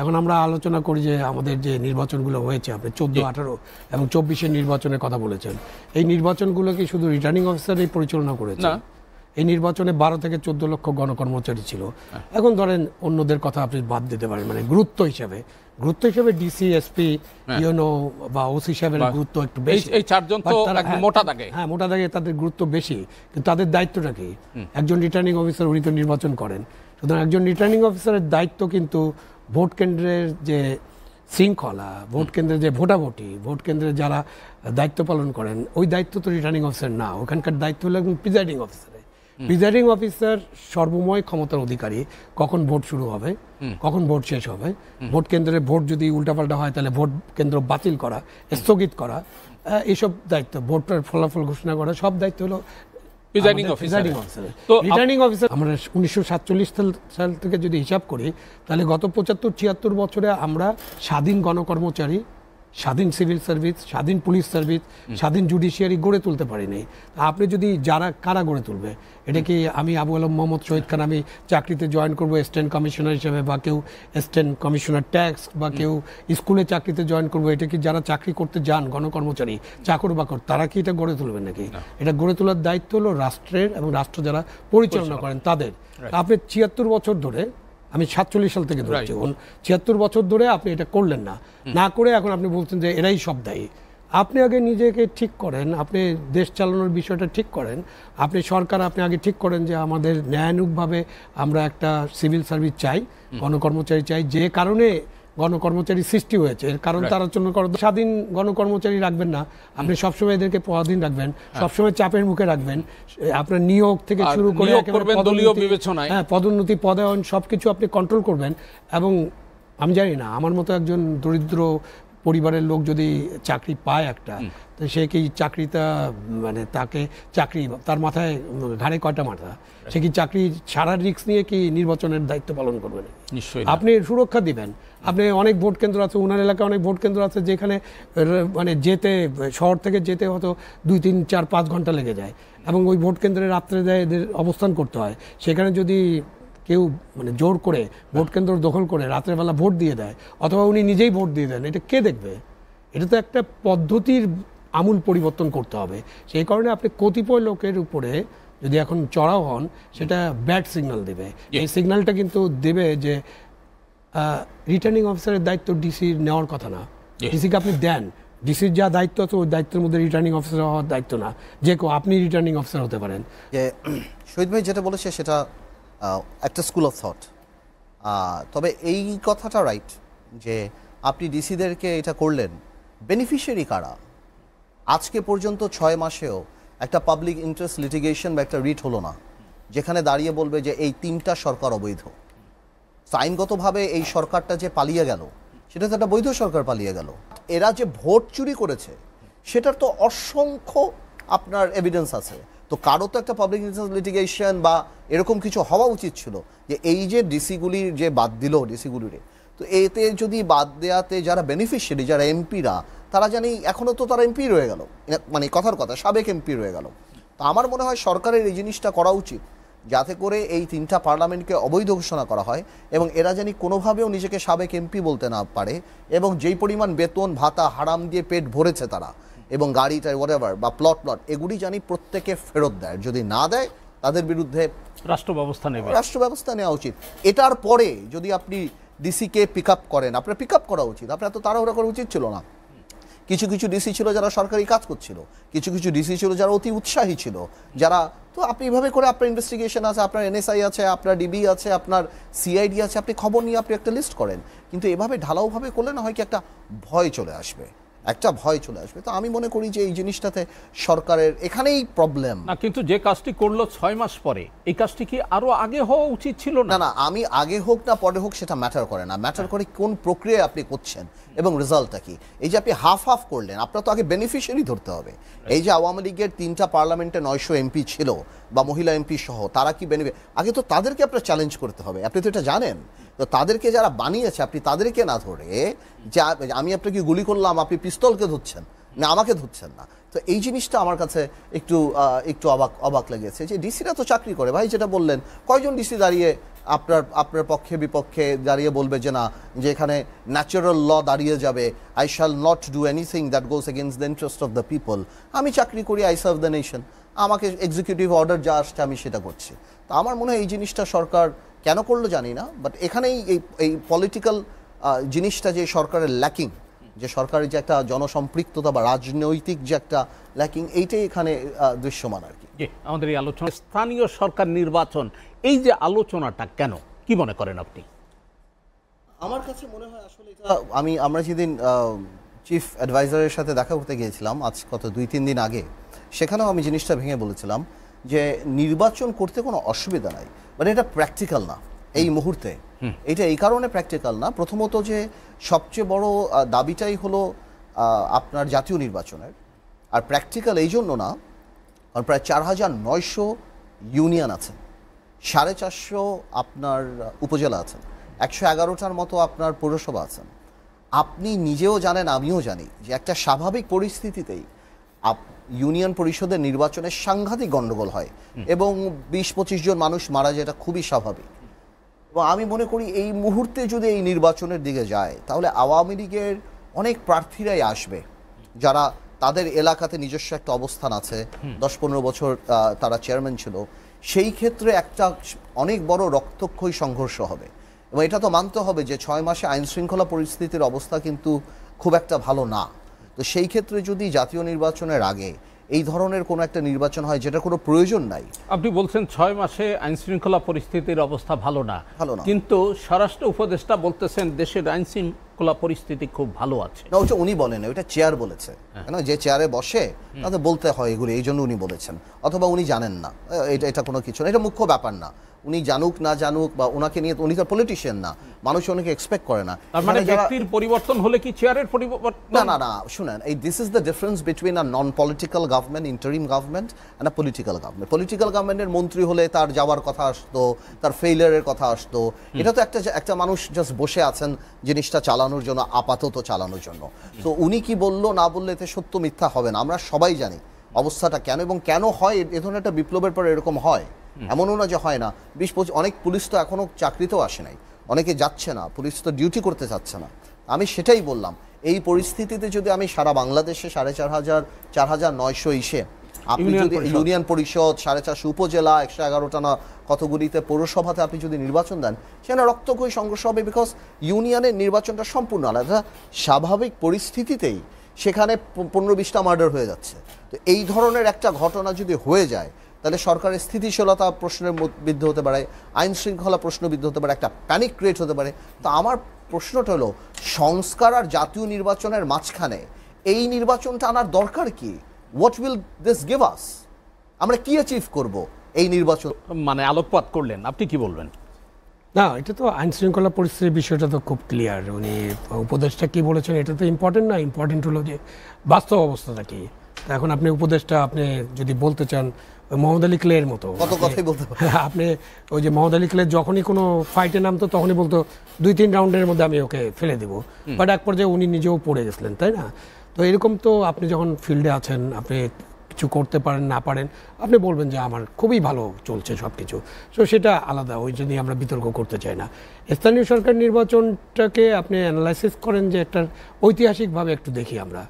এখন আমরা আলোচনা করি যে আমাদের যে নির্বাচনগুলো হয়েছে, আপনি 14, 18 এবং 24-এর নির্বাচনের কথা বলেছেন, এই নির্বাচনগুলো কি শুধু রিটার্নিং অফিসারই পরিচালনা করেছে? এই নির্বাচনে 12 থেকে 14 লক্ষ গণকর্মচারী ছিল। এখন ধরেন অন্যদের কথা আপনি বাদ দিতে পারেন, মানে গুরুত্ব হিসাবে ডিসি, এসপি, ইউনো বা ওসি সাহেবের গুরুত্ব একটু বেশি। এই চারজন তো মোটা দাগে, হ্যাঁ মোটা দাগে তাদের গুরুত্ব বেশি, কিন্তু তাদের দায়িত্বটা কি? একজন রিটার্নিং অফিসার, উনি তো নির্বাচন করেন। সুতরাং একজন রিটার্নিং অফিসারের দায়িত্ব কিন্তু ভোট কেন্দ্রের যে শৃঙ্খলা, ভোট কেন্দ্রের যে ভোটাভুটি, ভোট কেন্দ্রে যারা দায়িত্ব পালন করেন, ওই দায়িত্ব তো রিটার্নিং অফিসার না। ওখানকার দায়িত্ব হলো একজন প্রিজাইডিং অফিসার। প্রিজাইডিং অফিসার সর্বময় ক্ষমতার অধিকারী, কখন ভোট শুরু হবে, কখন ভোট শেষ হবে, ভোট কেন্দ্রে ভোট যদি উল্টাপাল্টা হয় তাহলে ভোট কেন্দ্র বাতিল করা, স্থগিত করা, এইসব দায়িত্ব, ভোটের ফলাফল ঘোষণা করা, সব দায়িত্ব হলো প্রিজাইডিং অফিসার। রিটার্নিং অফিসার আমরা 1947 সাল থেকে যদি হিসাব করি, তাহলে গত 75-76 বছরে আমরা স্বাধীন গণকর্মচারী, স্বাধীন সিভিল সার্ভিস, স্বাধীন পুলিশ সার্ভিস, স্বাধীন জুডিশিয়ারি গড়ে তুলতে পারিনি। আপনি যদি কারা গড়ে তুলবে? এটা কি আমি আবু আলম মোহাম্মদ শহীদ খান আমি চাকরিতে জয়েন করবো অ্যাসিস্ট্যান্ট কমিশনার হিসেবে, বা কেউ অ্যাসিস্ট্যান্ট কমিশনার ট্যাক্স, বা কেউ স্কুলে চাকরিতে জয়েন করবো? এটা কি যারা চাকরি করতে যান গণকর্মচারী, চাকর বাকর, তারা কি এটা গড়ে তুলবেন নাকি? এটা গড়ে তোলার দায়িত্ব হলো রাষ্ট্রের, এবং রাষ্ট্র যারা পরিচালনা করেন তাদের। আপনি 76 বছর ধরে, আমি 47 সাল থেকে ধরছি, 76 বছর ধরে আপনি এটা করলেন না, না করে এখন আপনি বলছেন যে এরাই সব দায়ী। আপনি আগে নিজেকে ঠিক করেন, আপনি দেশ চালানোর বিষয়টা ঠিক করেন, আপনি সরকার, আপনি আগে ঠিক করেন যে আমাদের ন্যায়ানুগভাবে আমরা একটা সিভিল সার্ভিস চাই, গণকর্মচারী চাই, যে কারণে গণকর্মচারী সৃষ্টি হয়েছে, এর কারণ তারা স্বাধীন গণকর্মচারী রাখবেন না, আপনি সবসময় এদেরকে পরাধীন রাখবেন, সবসময় চাপের মুখে রাখবেন, আপনার নিয়োগ থেকে শুরু করে পদোন্নতি, পদায়ন সবকিছু আপনি কন্ট্রোল করবেন। এবং আমি জানি না, আমার মতো একজন দরিদ্র পরিবারের লোক যদি চাকরি পায় একটা, তো সে কি চাকরিটা, মানে তাকে চাকরি, তার মাথায় ঘাড়ে কয়টা মাথা, সে কি চাকরি সারা রিস্ক নিয়ে কি নির্বাচনের দায়িত্ব পালন করবেন? নিশ্চয়ই আপনি সুরক্ষা দিবেন। আপনি অনেক ভোট কেন্দ্র আছে, ওনার এলাকায় অনেক ভোট কেন্দ্র আছে যেখানে মানে যেতে, শহর থেকে যেতে হয়তো 2, 3, 4, 5 ঘন্টা লেগে যায়, এবং ওই ভোট কেন্দ্রে রাত্রে যায় এদের অবস্থান করতে হয়। সেখানে যদি কেউ মানে জোর করে ভোট কেন্দ্র দখল করে রাতের বেলা ভোট দিয়ে দেয়, অথবা উনি নিজেই ভোট দিয়ে দেন, এটা কে দেখবে? এটা তো একটা পদ্ধতির আমূল পরিবর্তন করতে হবে। সেই কারণে আপনি কতিপয় লোকের উপরে যদি এখন চড়াও হন, সেটা ব্যাড সিগন্যাল দেবে। এই সিগন্যালটা কিন্তু দেবে যে রিটার্নিং অফিসারের দায়িত্ব ডিসির নেওয়ার কথা না। ডিসিকে আপনি দেন, ডিসির যা দায়িত্ব আছে ওই দায়িত্বের মধ্যে রিটার্নিং অফিসার হওয়ার দায়িত্ব না। যে আপনি রিটার্নিং অফিসার হতে পারেন। যে শহীদ ভাই যেটা বলেছে সেটা একটা স্কুল অফ থট, তবে এই কথাটা রাইট যে আপনি ডিসিদেরকে এটা করলেন, বেনিফিশিয়ারি কারা? আজকে পর্যন্ত 6 মাসেও একটা পাবলিক ইন্টারেস্ট লিটিগেশন বা একটা রিট হলো না যেখানে দাঁড়িয়ে বলবে যে এই 3টা সরকার অবৈধ। আইনগতভাবে এই সরকারটা যে পালিয়ে গেল, সেটা তো একটা বৈধ সরকার পালিয়ে গেল। এরা যে ভোট চুরি করেছে সেটার তো অসংখ্য আপনার এভিডেন্স আছে। তো কারো তো একটা পাবলিক ইন্টারেস্ট লিটিগেশন বা এরকম কিছু হওয়া উচিত ছিল, যে এই যে ডিসিগুলির যে বাদ দিল ডিসিগুলিরে, তো এতে যদি বাদ দেওয়াতে যারা বেনিফিশিয়ারি, যারা এমপিরা, তারা জানি এখনও তো তারা এমপি রয়ে গেল, মানে কথার কথা সাবেক এমপি রয়ে গেল। তো আমার মনে হয় সরকারের এই জিনিসটা করা উচিত, যাতে করে এই 3টা পার্লামেন্টকে অবৈধ ঘোষণা করা হয়, এবং এরা জানি কোনোভাবেও নিজেকে সাবেক এমপি বলতে না পারে, এবং যেই পরিমাণ বেতন ভাতা হারাম দিয়ে পেট ভরেছে তারা, এবং গাড়িটা ওয়াটএভার বা প্লট এগুলি জানি প্রত্যেকে ফেরত দেয়। যদি না দেয় তাদের বিরুদ্ধে রাষ্ট্র ব্যবস্থা নেওয়া উচিত। এটার পরে যদি আপনি ডিসিকে পিক আপ করেন, আপনার পিক আপ করা উচিত, আপনার তো তাড়াহুড়া করা উচিত ছিল না। কিছু কিছু ডিসি ছিল যারা সরকারি কাজ করছিল, কিছু কিছু ডিসি ছিল যারা অতি উৎসাহী ছিল, যারা, তো আপনি এইভাবে করে আপনার ইনভেস্টিগেশন আছে, আপনার এনএসআই আছে, আপনার ডিবি আছে, আপনার সিআইডি আছে, আপনি খবর নিয়ে আপনি একটা লিস্ট করেন। কিন্তু এভাবে ঢালাওভাবে করলে না হয় কি একটা ভয় চলে আসবে, তো আমি মনে করি যে এই জিনিসটাতে সরকারের এখানেই প্রবলেম না। কিন্তু যে কাজটি করলো 6 মাস পরে, এই কাজটি কি আরো আগে হওয়া উচিত ছিল না? না, আমি আগে হোক না পরে হোক সেটা ম্যাটার করে না, ম্যাটার করে কোন প্রক্রিয়ায় আপনি করছেন এবং রেজাল্টটা কি। এই যে আপনি হাফ করলেন, আপনার তো আগে বেনিফিশিয়ারি ধরতে হবে। এই যে আওয়ামী লীগের 3টা পার্লামেন্টে 900 এমপি ছিল, বা মহিলা এমপি সহ, তারা কি আগে তো তাদেরকে আপনার চ্যালেঞ্জ করতে হবে, আপনি তো এটা জানেন। তো তাদেরকে যারা বানিয়েছে, আপনি তাদেরকে না ধরে যে আমি আপনাকে গুলি করলাম, আপনি পিস্তলকে ধরছেন না, আমাকে ধরছেন না, তো এই জিনিসটা আমার কাছে একটু একটু অবাক লেগেছে যে ডিসিরা তো চাকরি করে ভাই, যেটা বললেন, কয়জন ডিসি দাঁড়িয়ে আপনার পক্ষে বিপক্ষে দাঁড়িয়ে বলবে যে না, যে এখানে ন্যাচারাল ল দাঁড়িয়ে যাবে, I shall not do anything that goes against the interest of the people, আমি চাকরি করি, আই সার্ভ দ্য নেশন, আমাকে এক্সিকিউটিভ অর্ডার যা আসছে আমি সেটা করছি। তো আমার মনে হয় এই জিনিসটা সরকার কেন করলো জানি না, বাট এখানেই এই পলিটিক্যাল জিনিসটা যে সরকারের ল্যাকিং, যে সরকারের যে একটা জনসম্পৃক্ততা বা রাজনৈতিক যে একটা ল্যাকিং, এইটাই এখানে দৃশ্যমান আর কি। আমাদের এই আলোচনা স্থানীয় সরকার নির্বাচন, এই যে আলোচনাটা কেন, কি মনে করেন আপনি? আমার কাছে মনে হয় আসলে এটা আমরা যেদিন চিফ অ্যাডভাইজারের সাথে দেখা করতে গিয়েছিলাম আজ কত 2-3 দিন আগে, সেখানেও আমি জিনিসটা ভেঙে বলেছিলাম যে নির্বাচন করতে কোনো অসুবিধা নাই, মানে এটা প্র্যাকটিক্যাল না এই মুহূর্তে। এটা এই কারণে প্র্যাকটিক্যাল না, প্রথমত যে সবচেয়ে বড় দাবিটাই হলো আপনার জাতীয় নির্বাচনের, আর প্র্যাকটিক্যাল এই জন্য না কারণ প্রায় 4,900 ইউনিয়ন আছে, 450 আপনার উপজেলা আছেন, 111টার মতো আপনার পৌরসভা আছেন। আপনি নিজেও জানেন, আমিও জানি যে একটা স্বাভাবিক পরিস্থিতিতেই ইউনিয়ন পরিষদের নির্বাচনে সাংঘাতিক গণ্ডগোল হয় এবং 20-25 জন মানুষ মারা যায়, এটা খুবই স্বাভাবিক। এবং আমি মনে করি এই মুহূর্তে যদি এই নির্বাচনের দিকে যায় তাহলে আওয়ামী লীগের অনেক প্রার্থীরাই আসবে যারা তাদের এলাকাতে নিজস্ব একটা অবস্থান আছে, 10-15 বছর তারা চেয়ারম্যান ছিল, সেই ক্ষেত্রে একটা অনেক বড় রক্তক্ষয়ী সংঘর্ষ হবে। এবং এটা তো মানতে হবে যে 6 মাসে আইন শৃঙ্খলা পরিস্থিতির অবস্থা কিন্তু খুব একটা ভালো না। তো সেই ক্ষেত্রে যদি জাতীয় নির্বাচনের আগে এই ধরনের কোনো একটা নির্বাচন হয় যেটা কোনো প্রয়োজন নাই। আপনি বলছেন 6 মাসে আইন শৃঙ্খলা পরিস্থিতির অবস্থা ভালো না, কিন্তু স্বরাষ্ট্র উপদেষ্টা বলতেছেন দেশের আইন শৃঙ্খলা পরিস্থিতি খুব ভালো আছে। না, ওটা উনি বলেন, ওটা চেয়ার বলেছে, কেন যে চেয়ারে বসে তাদের বলতে হয় এগুলো, এই জন্য উনি বলেছেন, অথবা উনি জানেন না, এটা কোনো কিছু না, এটা মুখ্য ব্যাপার না। উনি জানুক না জানুক বা ওনাকে নিয়ে, উনি তো পলিটিশিয়ান না, মানুষ ওনাকে এক্সপেক্ট করে না। তার মানে ব্যক্তির পরিবর্তন হলে কি চেয়ারের পরিবর্তন? না, শুনেন, this is the difference between a non political government, interim government and a political government. Political গভর্নমেন্টের মন্ত্রী হলে তার যাওয়ার কথা আসতো, তার ফেইলিয়ারের কথা আসতো। এটা তো একটা মানুষ জাস্ট বসে আছেন জিনিসটা চালানোর জন্য, আপাতত চালানোর জন্য। তো উনি কি বললো না বললে এতে সত্য মিথ্যা হবে না, আমরা সবাই জানি অবস্থাটা কেন এবং কেন হয়। এ ধরনের একটা বিপ্লবের পর এরকম হয়, এমনও না যে হয় না। 20-25 অনেক পুলিশ তো এখনও চাকরিতেও আসে নাই, অনেকে যাচ্ছে না, পুলিশ তো ডিউটি করতে চাচ্ছে না। আমি সেটাই বললাম, এই পরিস্থিতিতে যদি আমি সারা বাংলাদেশে 4,900 ইসে আপনি যদি ইউনিয়ন পরিষদ, 450 উপজেলা, 111টা না কতগুলিতে পৌরসভাতে আপনি যদি নির্বাচন দেন, সেখানে রক্তক্ষয়ী সংঘর্ষ হবে। বিকজ ইউনিয়নের নির্বাচনটা সম্পূর্ণ আলাদা, স্বাভাবিক পরিস্থিতিতেই সেখানে 15-20টা মার্ডার হয়ে যাচ্ছে। তো এই ধরনের একটা ঘটনা যদি হয়ে যায় তাহলে সরকারের স্থিতিশীলতা প্রশ্নের বিদ্ধ হতে পারে, আইন শৃঙ্খলা প্রশ্নবিদ্ধ হতে পারে, একটা প্যানিক ক্রিয়েট হতে পারে। তো আমার প্রশ্নটা হলো, সংস্কার আর জাতীয় নির্বাচনের মাঝখানে এই নির্বাচনটা আনার দরকার কি? What will this give us? আমরা কি অ্যাচিভ করব এই নির্বাচন? মানে আলোকপাত করলেন, আপনি কি বলবেন? না, এটা তো আইন শৃঙ্খলা পরিস্থিতির বিষয়টা তো খুব ক্লিয়ার। উনি উপদেষ্টা কি বলেছেন এটা তো ইম্পর্টেন্ট না, ইম্পর্টেন্ট হলো যে বাস্তব অবস্থাটা কি। এখন আপনি উপদেষ্টা, আপনি যদি বলতে চান মোহাম্মদ আলী ক্লের মতো, কত কথাই বলতে পারেন আপনি ওই যে মোহাম্মদ আলী ক্লে যখনই কোনো ফাইটে নামতো তখনই বলতো 2-3 রাউন্ডের মধ্যে আমি ওকে ফেলে দেবো, বাট এক পর্যায়ে উনি নিজেও পড়ে গেছিলেন, তাই না? তো এরকম তো আপনি যখন ফিল্ডে আছেন, আপনি কিছু করতে পারেন না পারেন, আপনি বলবেন যে আমার খুবই ভালো চলছে সব কিছু। সো সেটা আলাদা, ওই জন্যই আমরা বিতর্ক করতে চাই না। স্থানীয় সরকার নির্বাচনটাকে আপনি অ্যানালাইসিস করেন যে একটা ঐতিহাসিকভাবে একটু দেখি আমরা,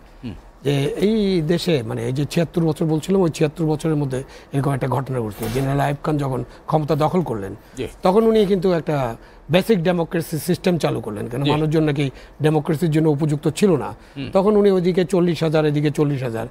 যে এই দেশে মানে এই যে 76 বছর বলছিলাম, ওই 76 বছরের মধ্যে এরকম একটা ঘটনা ঘটছিল। জেনারেল আইয়ুব খান যখন ক্ষমতা দখল করলেন তখন উনি কিন্তু একটা বেসিক ডেমোক্রেসি সিস্টেম চালু করলেন, কেন মানুষজন নাকি ডেমোক্রেসির জন্য উপযুক্ত ছিল না। তখন উনি ওইদিকে 40,000 এদিকে 40,000,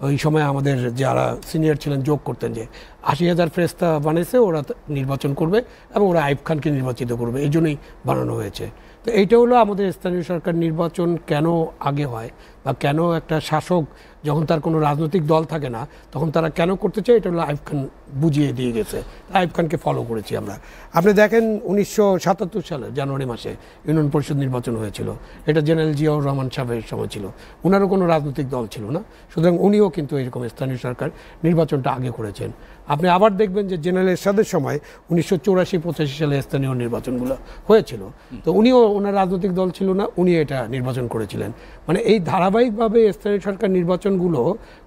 ওই সময় আমাদের যারা সিনিয়র ছিলেন যোগ করতেন যে 80,000 ফেরেস্তা বানিয়েছে, ওরা নির্বাচন করবে এবং ওরা আইয়ুব খানকে নির্বাচিত করবে, এই জন্যই বানানো হয়েছে। তো এইটা হলো আমাদের স্থানীয় সরকার নির্বাচন কেন আগে হয় বা কেন একটা শাসক যখন তার কোনো রাজনৈতিক দল থাকে না তখন তারা কেন করতে চায়, এটা হলো আইয়ুব খান বুঝিয়ে দিয়ে গেছে। আইয়ুব খানকে ফলো করেছি আমরা। আপনি দেখেন 1977 সালে জানুয়ারি মাসে ইউনিয়ন পরিষদ নির্বাচন হয়েছিল, এটা জেনারেল জিয়াউর রহমান সাহেবের সময় ছিল, ওনারও কোনো রাজনৈতিক দল ছিল না, সুতরাং উনিও কিন্তু এরকম স্থানীয় সরকার নির্বাচনটা আগে করেছেন। আপনি আবার দেখবেন যে জেনারেল এরশাদের সময় 1984-85 সালে স্থানীয় নির্বাচনগুলো হয়েছিল, তো উনিও ওনার রাজনৈতিক দল ছিল না, উনি এটা নির্বাচন করেছিলেন। মানে এই ধারাবাহিকভাবে স্থানীয় সরকার নির্বাচন নির্বাচনগুলো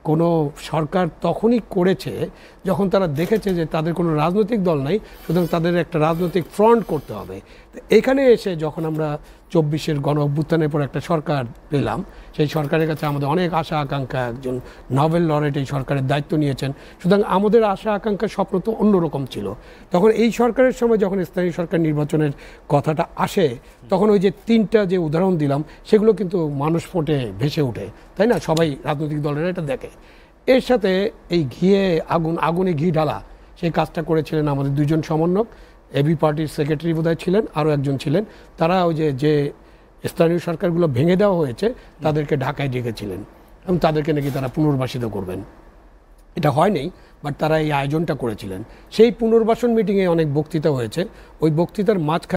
কোনো সরকার তখনই করেছে যখন তারা দেখেছে যে তাদের কোনো রাজনৈতিক দল নাই, সুতরাং তাদের একটা রাজনৈতিক ফ্রন্ট করতে হবে। তো এখানে এসে যখন আমরা 24-এর গণ অভ্যুত্থানের পর একটা সরকার পেলাম, সেই সরকারের কাছে আমাদের অনেক আশা আকাঙ্ক্ষা, একজন নোবেল লরেট এই সরকারের দায়িত্ব নিয়েছেন, সুতরাং আমাদের আশা আকাঙ্ক্ষা স্বপ্ন তো অন্যরকম ছিল। তখন এই সরকারের সময় যখন স্থানীয় সরকার নির্বাচনের কথাটা আসে, তখন ওই যে 3টা যে উদাহরণ দিলাম সেগুলো কিন্তু মানুষ ফোটে ভেসে ওঠে, তাই না? সবাই রাজনৈতিক দলেরা এটা দেখে। এর সাথে এই আগুনে ঘি ঢালা সেই কাজটা করেছিলেন আমাদের 2জন সমন্বয়ক, এবি পার্টির সেক্রেটারি বোধহয় ছিলেন, আরও একজন ছিলেন। তারা ওই যে স্থানীয় সরকারগুলো ভেঙে দেওয়া হয়েছে তাদেরকে ঢাকায় ডেকেছিলেন এবং তাদেরকে নাকি তারা পুনর্বাসিত করবেন। এটা হয়নি, বাট তারা এই আয়োজনটা করেছিলেন। সেই পুনর্বাসন মিটিংয়ে অনেক বক্তৃতা হয়েছে। ওই বক্তৃতার মাঝখানে